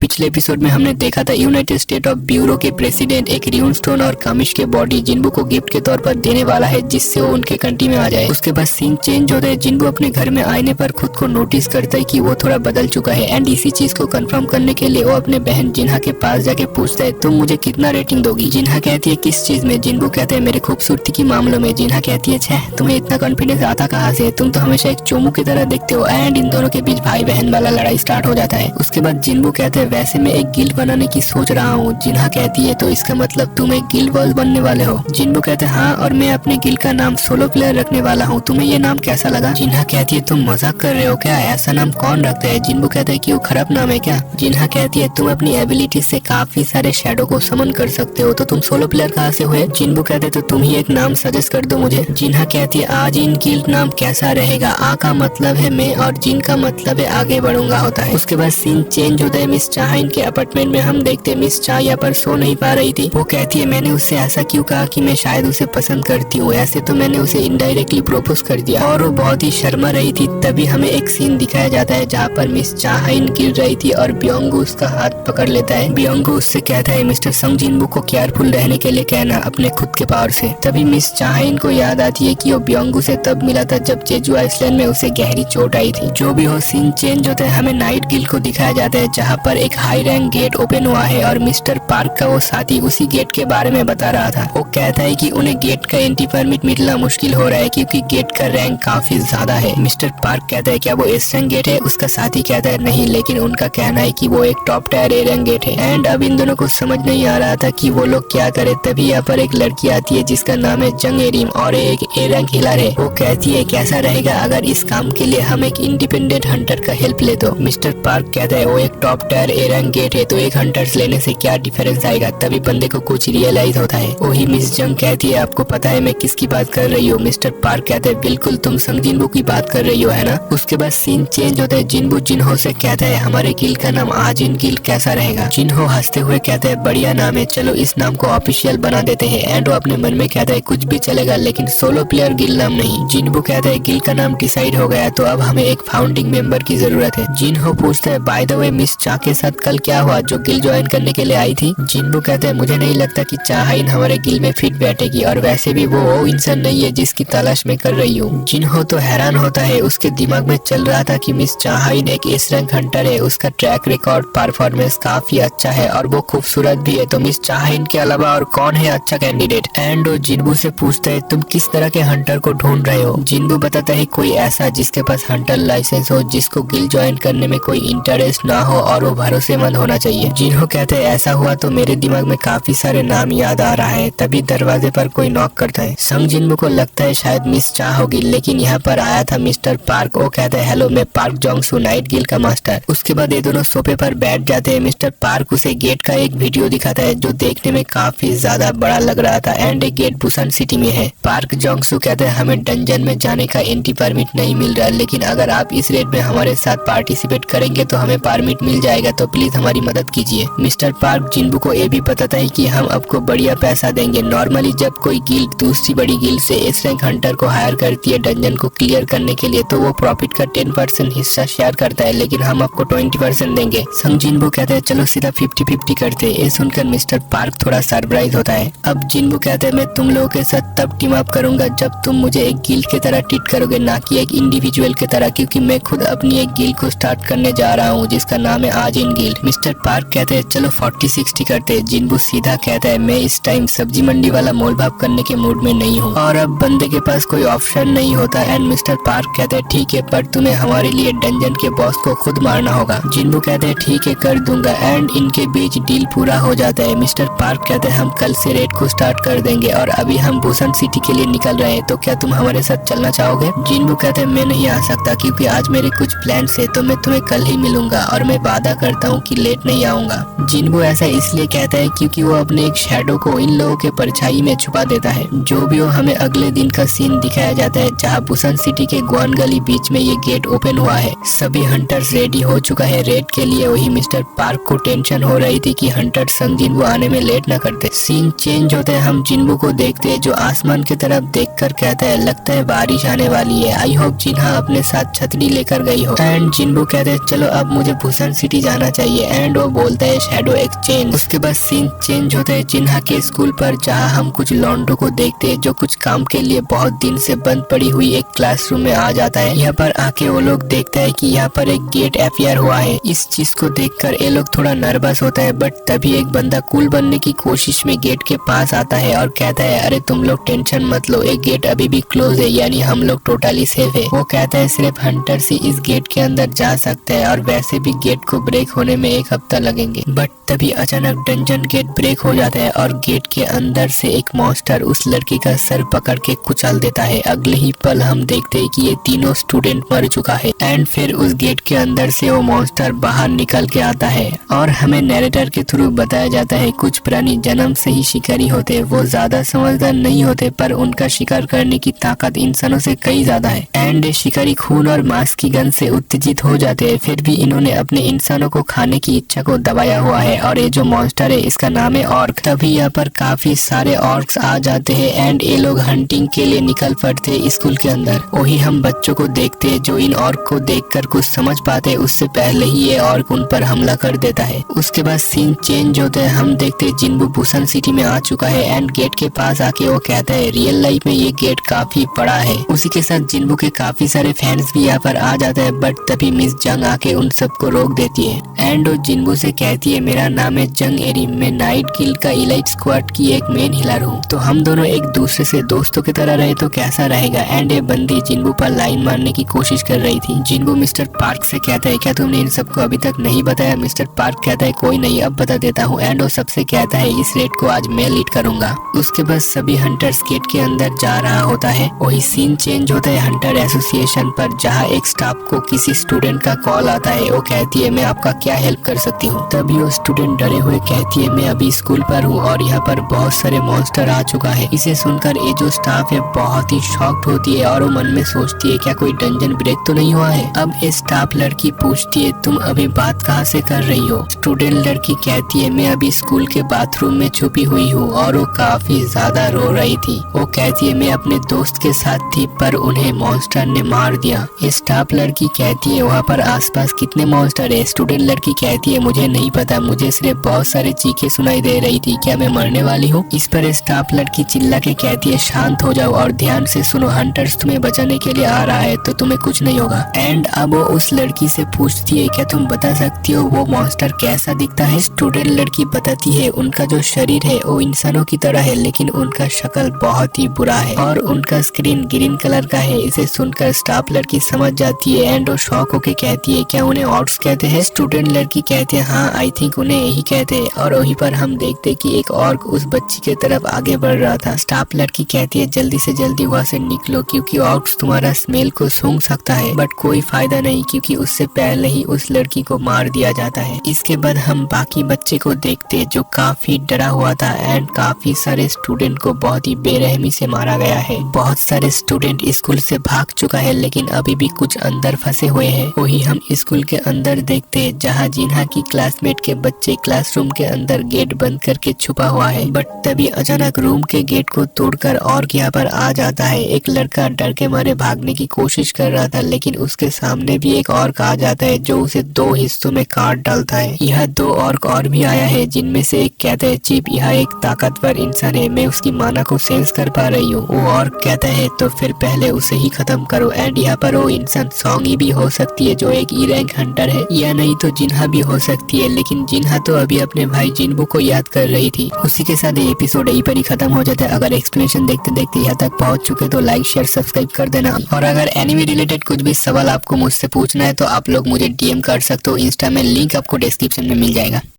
पिछले एपिसोड में हमने देखा था यूनाइटेड स्टेट ऑफ ब्यूरो के प्रेसिडेंट एक र्यून स्टोन और कामिश के बॉडी जिन्बू को गिफ्ट के तौर पर देने वाला है जिससे वो उनके कंट्री में आ जाए। उसके बाद सीन चेंज होता है। जिन्बू अपने घर में आने पर खुद को नोटिस करता है कि वो थोड़ा बदल चुका है एंड इसी चीज को कंफर्म करने के लिए वो अपने बहन जिन्हा के पास जाके पूछता है तुम मुझे कितना रेटिंग दोगी। जिन्हा कहती है किस चीज में। जिन्बू कहते हैं मेरे खूबसूरती के मामलों में। जिन्हा कहती है छह तुम्हें इतना कॉन्फिडेंस आता कहाँ से, तुम तो हमेशा एक चोमू की तरह दिखते हो। एंड इन दोनों के बीच भाई बहन वाला लड़ाई स्टार्ट हो जाता है। उसके बाद जिन्बू कहते हैं वैसे मैं एक गिल्ड बनाने की सोच रहा हूँ। जिन्हा कहती है तो इसका मतलब तुम एक गिल्ड बॉस बनने वाले हो। जिन्बू कहते हैं हाँ, और मैं अपने गिल्ड का नाम सोलो प्लेयर रखने वाला हूँ। तुम्हें ये नाम कैसा लगा। जिन्हा कहती है तुम मजाक कर रहे हो क्या, ऐसा नाम कौन रखता है। जिन्बू कहता है कि वो खराब नाम है क्या। जिन्हा कहती है तुम अपनी एबिलिटी से काफी सारे शैडो को समन कर सकते हो तो तुम सोलो प्लेयर कहाँ से हुए। जिन्बू कहते हैं तो तुम ही एक नाम सजेस्ट कर दो मुझे। जिन्हा कहती है आज इन गिल्ड नाम कैसा रहेगा। आ का मतलब है मैं और जिन का मतलब है आगे बढ़ूंगा होता है। उसके बाद सीन चेंज होता है। मिस चाह इनके अपार्टमेंट में हम देखते हैं मिस चाह यहाँ पर सो नहीं पा रही थी। वो कहती है मैंने उससे ऐसा क्यों कहा कि मैं शायद उसे पसंद करती हूँ, ऐसे तो मैंने उसे इनडायरेक्टली प्रपोज कर दिया। और वो बहुत ही शर्मा रही थी। तभी हमें एक सीन दिखाया जाता है जहाँ पर मिस चाह गिर रही थी और ब्योंगू उसका हाथ पकड़ लेता है। ब्योंगू उससे कहता है मिस्टर संग जिन्बू को केयरफुल रहने के लिए कहना अपने खुद के पावर से। तभी मिस चाह को याद आती है कि वो ब्योंगू से तब मिला था जब जेजू आइसलैंड में उसे गहरी चोट आई थी। जो भी हो सीन चेंज होता है। हमें नाइट गिल्ड को दिखाया जाता है जहाँ पर एक हाई रैंक गेट ओपन हुआ है और मिस्टर पार्क का वो साथी उसी गेट के बारे में बता रहा था। वो कहता है कि उन्हें गेट का एंट्री परमिट मिलना मुश्किल हो रहा है क्योंकि गेट का रैंक काफी ज्यादा है। मिस्टर पार्क कहता है क्या वो एस रैंक गेट है। उसका साथी कहता है नहीं, लेकिन उनका कहना है कि वो एक top tier A rank gate है। एंड अब इन दोनों को समझ नहीं आ रहा था कि वो लोग क्या करे। तभी यहाँ पर एक लड़की आती है जिसका नाम है जंग एरिम और एक ए रैंक हिलर है। वो कहती है कैसा रहेगा अगर इस काम के लिए हम एक इंडिपेंडेंट हंटर का हेल्प ले तो। मिस्टर पार्क कहता है वो एक top tier A rank gate है तो एक हंटर्स लेने से क्या डिफरेंस आएगा। तभी बंदे को कुछ रियलाइज होता है। वही मिस जंग कहती है आपको पता है मैं किसकी बात कर रही हूँ। मिस्टर पार्क कहते हैं बिल्कुल तुम संग जिन्बू की बात कर रही हो है ना। उसके बाद सीन चेंज होता है। जिन्बू जिन्हो से कहता है हमारे गिल्ड का नाम आज इन गिल्ड कैसा रहेगा। जिन्हो हंसते हुए कहता है बढ़िया नाम है, चलो इस नाम को ऑफिशियल बना देते हैं। एंड वो अपने मन में कहता है कुछ भी चलेगा लेकिन सोलो प्लेयर गिल्ड नाम नहीं। जिन्बू कहता है गिल्ड का नाम डिसाइड हो गया तो अब हमें एक फाउंडिंग मेंबर की जरूरत है। जिन्हो पूछता है बाय द वे मिस चाह के साथ कल क्या हुआ जो गिल्ड ज्वाइन करने के लिए आई थी। जिन्बू कहते हैं मुझे नहीं लगता कि चाहाइन हमारे गिल्ड में फिट बैठेगी और वैसे भी वो इंसान नहीं है जिसकी तलाश में कर रही हूँ। जिन्हो तो हैरान होता है। उसके दिमाग में चल रहा था कि मिस चाहाइन एक एस रैंक हंटर है, उसका ट्रैक रिकॉर्ड परफॉर्मेंस काफी अच्छा है और वो खूबसूरत भी है तो मिस चाहाइन के अलावा और कौन है अच्छा कैंडिडेट। एंड वो जिन्बू से पूछता है तुम किस तरह के हंटर को ढूंढ रहे हो। जिन्बू बताता है कोई ऐसा जिसके पास हंटर लाइसेंस हो, जिसको गिल्ड ज्वाइन करने में कोई इंटरेस्ट ना हो और वो भरोसेमंद होना चाहिए। जिन्हो कहते हैं ऐसा हुआ तो मेरे दिमाग में काफी सारे नाम याद आ रहा है। तभी दरवाजे पर कोई नॉक करता है। संग जिन्बू को लगता है शायद मिस चाह होगी लेकिन यहाँ पर आया था मिस्टर पार्क। वो कहता है हेलो मैं पार्क जोंगसू नाइट गिल्ड का मास्टर। उसके बाद ये दोनों सोफे पर बैठ जाते हैं। मिस्टर पार्क उसे गेट का एक वीडियो दिखाता है जो देखने में काफी ज्यादा बड़ा लग रहा था एंड एक गेट बुसान सिटी में है। पार्क जोंगसू कहते हैं हमें डंजन में जाने का एंट्री परमिट नहीं मिल रहा लेकिन अगर आप इस रेड में हमारे साथ पार्टिसिपेट करेंगे तो हमें परमिट मिल जाएगा तो प्लीज हमारी मदद कीजिए। मिस्टर पार्क जिन्बू को ये भी बताता है कि हम आपको बढ़िया पैसा देंगे। नॉर्मली जब कोई गिल्ड दूसरी बड़ी गिल्ड से एस रैंक हंटर को हायर करती है डंजन को क्लियर करने के लिए तो वो प्रॉफिट का 10% हिस्सा शेयर करता है लेकिन हम आपको 20% देंगे। संग जिन्बू कहते हैं चलो सीधा 50-50 करते हैं। ये सुनकर मिस्टर पार्क थोड़ा सरप्राइज होता है। अब जिन्बू कहते हैं मैं तुम लोगों के साथ तब टीम अप करूंगा जब तुम मुझे एक गिल्ड की तरह ट्रीट करोगे ना कि एक इंडिविजुअल की तरह, क्योंकि मैं खुद अपनी एक गिल्ड को स्टार्ट करने जा रहा हूँ जिसका नाम है आज इन गिल्ड। मिस्टर पार्क कहते हैं चलो 40-60 करते हैं। जिन्बू सीधा कहता है मैं इस टाइम सब्जी मंडी वाला मोल भाव करने के मूड में नहीं हूँ और अब बंदे के पास कोई ऑप्शन नहीं होता। एंड मिस्टर पार्क कहते हैं ठीक है पर तुम्हें हमारे लिए डंजन के बॉस को खुद मारना होगा। जिन्बू कहते हैं ठीक है कर दूंगा एंड इनके बीच डील पूरा हो जाता है। मिस्टर पार्क कहते हैं हम कल से रेड को स्टार्ट कर देंगे और अभी हम बुसान सिटी के लिए निकल रहे हैं तो क्या तुम हमारे साथ चलना चाहोगे। जिन्बू कहते हैं मैं नहीं आ सकता क्योंकि आज मेरे कुछ प्लान है तो मैं तुम्हें कल ही मिलूंगा और मैं वादा करता हूँ कि लेट नहीं आऊंगा। जिन्बू ऐसा इसलिए कहता है क्योंकि वो अपने एक शैडो को इन लोगों के परछाई में छुपा देता है। जो भी हो हमें अगले दिन का सीन दिखाया जाता है जहाँ बुसान सिटी के ग्वान गली बीच में ये गेट ओपन हुआ है। सभी हंटर्स रेडी हो चुका है रेड के लिए। वही मिस्टर पार्क को टेंशन हो रही थी कि हंटर संग जिन्बू आने में लेट न करते। सीन चेंज होते हैं। हम जिन्बू को देखते हैं जो आसमान की तरफ देखकर कहता है लगता है बारिश आने वाली है। आई होप जिन्हा अपने साथ छतरी लेकर गई हो। एंड जिन्बू कहते हैं चलो अब मुझे बुसान सिटी जाना करना चाहिए एंड वो बोलता है शैडो एक्सचेंज। उसके बाद सीन चेंज होता है जिन्हा के स्कूल पर, जहाँ हम कुछ लॉन्डो को देखते हैं जो कुछ काम के लिए बहुत दिन से बंद पड़ी हुई एक क्लासरूम में आ जाता है। यहाँ पर आके वो लोग देखता है कि यहाँ पर एक गेट अपियर हुआ है। इस चीज को देखकर ये लोग थोड़ा नर्वस होता है, बट तभी एक बंदा कूल बनने की कोशिश में गेट के पास आता है और कहता है अरे तुम लोग टेंशन मत लो, एक गेट अभी भी क्लोज है, यानी हम लोग टोटली सेफ है। वो कहता है सिर्फ हंटर से इस गेट के अंदर जा सकता है और वैसे भी गेट को ब्रेक होने में 1 हफ्ता लगेंगे। बट तभी अचानक डंजन गेट ब्रेक हो जाता है और गेट के अंदर से एक मॉन्स्टर उस लड़की का सर पकड़ के कुचल देता है। अगले ही पल हम देखते हैं कि ये तीनों स्टूडेंट मर चुका है एंड फिर उस गेट के अंदर से वो मॉन्स्टर बाहर निकल के आता है और हमें नैरेटर के थ्रू बताया जाता है कुछ प्राणी जन्म से ही शिकारी होते हैं। वो ज्यादा समझदार नहीं होते पर उनका शिकार करने की ताकत इंसानों से कई ज्यादा है एंड शिकारी खून और मांस की गंध से उत्तेजित हो जाते हैं। फिर भी इन्होंने अपने इंसानों को खाने की इच्छा को दबाया हुआ है और ये जो मॉन्स्टर है इसका नाम है ऑर्क। तभी यहाँ पर काफी सारे ऑर्क्स आ जाते हैं एंड ये लोग हंटिंग के लिए निकल पड़ते हैं स्कूल के अंदर। वही हम बच्चों को देखते हैं जो इन ऑर्क को देखकर कुछ समझ पाते हैं, उससे पहले ही ये ऑर्क उन पर हमला कर देता है। उसके बाद सीन चेंज होता है, हम देखते हैं जिन्बू बुसन सिटी में आ चुका है एंड गेट के पास आके वो कहता है रियल लाइफ में ये गेट काफी बड़ा है। उसी के साथ जिन्बू के काफी सारे फैंस भी यहाँ पर आ जाते हैं, बट तभी मिस जंग आके उन सबको रोक देती है एंड वो जिन्बू से कहती है मेरा नाम है जंग एरी, मैं नाइट गिल्ड का इलाइट स्क्वाड की एक मेन हिलर हूँ, तो हम दोनों एक दूसरे से दोस्तों की तरह रहे तो कैसा रहेगा। एंड ये बंदी जिन्बू पर लाइन मारने की कोशिश कर रही थी। जिन्बू मिस्टर पार्क से कहता है क्या तुमने इन सबको अभी तक नहीं बताया। मिस्टर पार्क कहता है कोई नहीं, अब बता देता हूँ एंड वो सबसे कहता है इस रेड को आज मैं लीड करूंगा। उसके बाद सभी हंटर्स गेट के अंदर जा रहा होता है। वही सीन चेंज होता है हंटर एसोसिएशन पर, जहाँ एक स्टाफ को किसी स्टूडेंट का कॉल आता है। वो कहती है मैं आपका क्या हेल्प कर सकती हूँ। तभी वो स्टूडेंट डरे हुए कहती है मैं अभी स्कूल पर हूँ और यहाँ पर बहुत सारे मॉन्स्टर आ चुका है। इसे सुनकर ये जो स्टाफ है बहुत ही शॉक्ड होती है और वो मन में सोचती है क्या कोई डंजन ब्रेक तो नहीं हुआ है। अब ये स्टाफ लड़की पूछती है तुम अभी बात कहाँ से कर रही हो। स्टूडेंट लड़की कहती है मैं अभी स्कूल के बाथरूम में छुपी हुई हूँ और वो काफी ज्यादा रो रही थी। वो कहती है मैं अपने दोस्त के साथ थी पर उन्हें मॉन्स्टर ने मार दिया। ये स्टाफ लड़की कहती है वहाँ पर आसपास कितने मॉन्स्टर है। स्टूडेंट लड़की कहती है मुझे नहीं पता, मुझे सिर्फ बहुत सारे चीखें सुनाई दे रही थी, क्या मैं मरने वाली हूँ। इस पर स्टाफ लड़की चिल्ला के कहती है शांत हो जाओ और ध्यान से सुनो, हंटर्स तुम्हें बचाने के लिए आ रहा है तो तुम्हें कुछ नहीं होगा। एंड अब वो उस लड़की से पूछती है क्या तुम बता सकती हो वो मॉन्स्टर कैसा दिखता है। स्टूडेंट लड़की बताती है उनका जो शरीर है वो इंसानों की तरह है लेकिन उनका शक्ल बहुत ही बुरा है और उनका स्क्रीन ग्रीन कलर का है। इसे सुनकर स्टाफ लड़की समझ जाती है एंड वो शॉक होके कहती है क्या उन्हें ऑर्क्स कहते हैं। स्टूडेंट लड़की कहते हैं हाँ आई थिंक उन्हें यही कहते हैं। और वहीं पर हम देखते कि एक ऑर्क उस बच्ची की तरफ आगे बढ़ रहा था। स्टाफ लड़की कहती है जल्दी से जल्दी वहाँ से निकलो क्योंकि ऑर्क्स तुम्हारा स्मेल को सूंघ सकता है, बट कोई फायदा नहीं क्योंकि उससे पहले ही उस लड़की को मार दिया जाता है। इसके बाद हम बाकी बच्चे को देखते जो काफी डरा हुआ था एंड काफी सारे स्टूडेंट को बहुत ही बेरहमी से मारा गया है। बहुत सारे स्टूडेंट स्कूल से भाग चुका है लेकिन अभी भी कुछ अंदर फंसे हुए हैं। वही हम स्कूल के अंदर देखते जहाँ जिन्हा की क्लासमेट के बच्चे क्लासरूम के अंदर गेट बंद करके छुपा हुआ है। बट तभी अचानक रूम के गेट को तोड़कर और यहाँ पर आ जाता है। एक लड़का डर के मारे भागने की कोशिश कर रहा था लेकिन उसके सामने भी एक ऑर्क आ जाता है जो उसे 2 हिस्सों में काट डालता है। यह 2 ऑर्क और भी आया है जिनमें से एक कहता है चिप यह एक ताकतवर इंसान है, मैं उसकी माना को सेंस कर पा रही हूँ। वो ऑर्क कहता है तो फिर पहले उसे ही खत्म करो। एंड यहाँ पर वो इंसान सॉन्गी भी हो सकती है जो एक ई रैंक हंटर है, या नहीं तो जिन्हा भी हो सकती है, लेकिन जिन्हा तो अभी अपने भाई जिन्बू को याद कर रही थी। उसी के साथ ये एपिसोड यहीं पर ही खत्म हो जाता है। अगर एक्सप्लेनेशन देखते देखते यहाँ तक पहुँच चुके तो लाइक शेयर सब्सक्राइब कर देना। और अगर एनिमे रिलेटेड कुछ भी सवाल आपको मुझसे पूछना है तो आप लोग मुझे DM कर सकते हो। इंस्टा में लिंक आपको डिस्क्रिप्शन में मिल जाएगा।